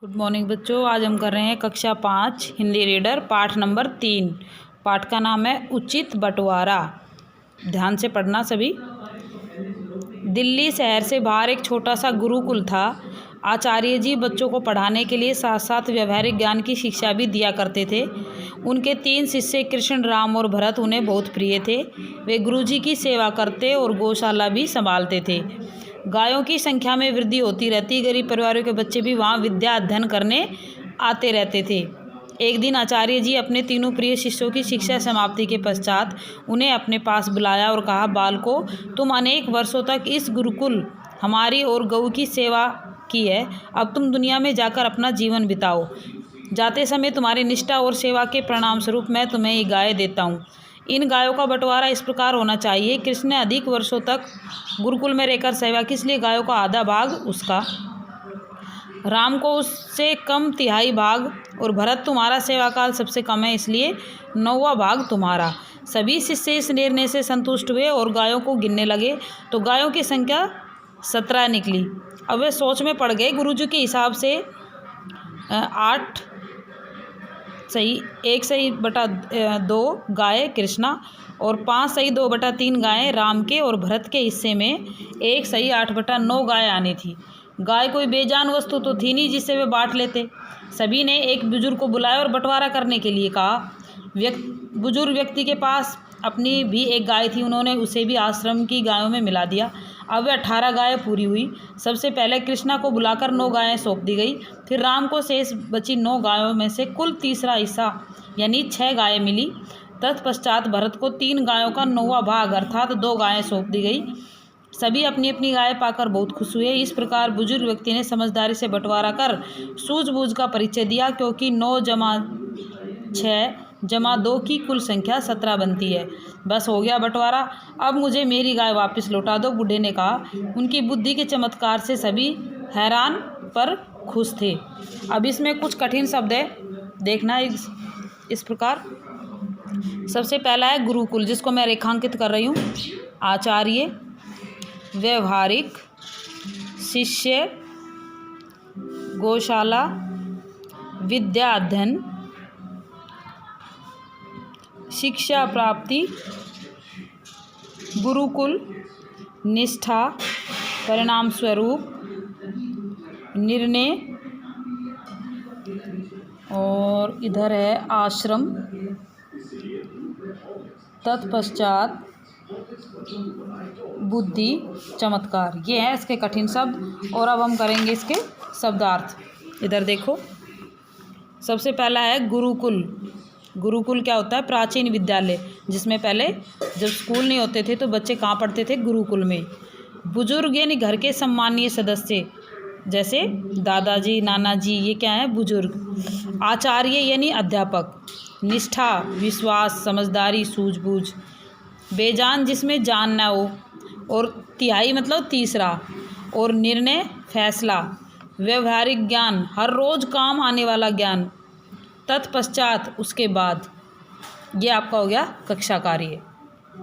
Good morning बच्चों। आज हम कर रहे हैं कक्षा 5 हिंदी रीडर पाठ नंबर 3। पाठ का नाम है उचित बंटवारा। ध्यान से पढ़ना सभी। दिल्ली शहर से बाहर एक छोटा सा गुरुकुल था। आचार्य जी बच्चों को पढ़ाने के लिए साथ साथ व्यवहारिक ज्ञान की शिक्षा भी दिया करते थे। उनके 3 शिष्य कृष्ण, राम और भरत उन्हें बहुत प्रिय थे। वे गुरुजी की सेवा करते और गौशाला भी संभालते थे। गायों की संख्या में वृद्धि होती रहती। गरीब परिवारों के बच्चे भी वहाँ विद्या अध्ययन करने आते रहते थे। एक दिन आचार्य जी अपने तीनों प्रिय शिष्यों की शिक्षा समाप्ति के पश्चात उन्हें अपने पास बुलाया और कहा, बालकों, तुम अनेक वर्षों तक इस गुरुकुल हमारी और गऊ की सेवा की है। अब तुम दुनिया में जाकर अपना जीवन बिताओ। जाते समय तुम्हारी निष्ठा और सेवा के परिणाम स्वरूप मैं तुम्हें ये गाय देता हूँ। इन गायों का बंटवारा इस प्रकार होना चाहिए। कृष्ण ने अधिक वर्षों तक गुरुकुल में रहकर सेवा की, इसलिए गायों का आधा भाग उसका, राम को उससे कम तिहाई भाग, और भरत तुम्हारा सेवा काल सबसे कम है, इसलिए 9वां भाग तुम्हारा। सभी शिष्य इस निर्णय से संतुष्ट हुए और गायों को गिनने लगे तो गायों की संख्या 17 निकली। अब वे सोच में पड़ गए। गुरुजी के हिसाब से 8 सही 1/2 गाय कृष्णा और 5/2/3 गायें राम के और भरत के हिस्से में 1/8/9 गाय आनी थी। गाय कोई बेजान वस्तु तो थी नहीं जिससे वे बांट लेते। सभी ने एक बुजुर्ग को बुलाया और बंटवारा करने के लिए कहा। बुजुर्ग व्यक्ति के पास अपनी भी एक गाय थी। उन्होंने उसे भी आश्रम की गायों में मिला दिया। अब वे 18 गायें पूरी हुई। सबसे पहले कृष्णा को बुलाकर 9 गायें सौंप दी गई। फिर राम को शेष बची 9 गायों में से कुल तीसरा हिस्सा यानी 6 गायें मिली। तत्पश्चात भरत को 3 गायों का 9वां भाग अर्थात 2 गायें सौंप दी गई। सभी अपनी अपनी गाय पाकर बहुत खुश हुए। इस प्रकार बुजुर्ग व्यक्ति ने समझदारी से बंटवारा कर सूझबूझ का परिचय दिया, क्योंकि 9 + 6 + 2 की कुल संख्या 17 बनती है। बस हो गया बंटवारा। अब मुझे मेरी गाय वापस लौटा दो, बूढ़े ने कहा। उनकी बुद्धि के चमत्कार से सभी हैरान पर खुश थे। अब इसमें कुछ कठिन शब्द है, देखना इस प्रकार। सबसे पहला है गुरुकुल, जिसको मैं रेखांकित कर रही हूँ। आचार्य, व्यवहारिक, शिष्य, गौशाला, विद्या अध्ययन, शिक्षा प्राप्ति, गुरुकुल, निष्ठा, परिणाम स्वरूप, निर्णय, और इधर है आश्रम, तत्पश्चात बुद्धि, चमत्कार। ये है इसके कठिन शब्द। और अब हम करेंगे इसके शब्दार्थ। इधर देखो, सबसे पहला है गुरुकुल। गुरुकुल क्या होता है? प्राचीन विद्यालय, जिसमें पहले जब स्कूल नहीं होते थे तो बच्चे कहाँ पढ़ते थे? गुरुकुल में। बुजुर्ग यानी घर के सम्मानीय सदस्य, जैसे दादाजी, नाना जी, ये क्या है? बुजुर्ग। आचार्य यानी अध्यापक। निष्ठा, विश्वास, समझदारी, सूझबूझ। बेजान, जिसमें जान ना हो। और तिहाई मतलब तीसरा। और निर्णय, फैसला। व्यवहारिक ज्ञान, हर रोज़ काम आने वाला ज्ञान। तत्पश्चात, उसके बाद। ये आपका हो गया कक्षा कार्य।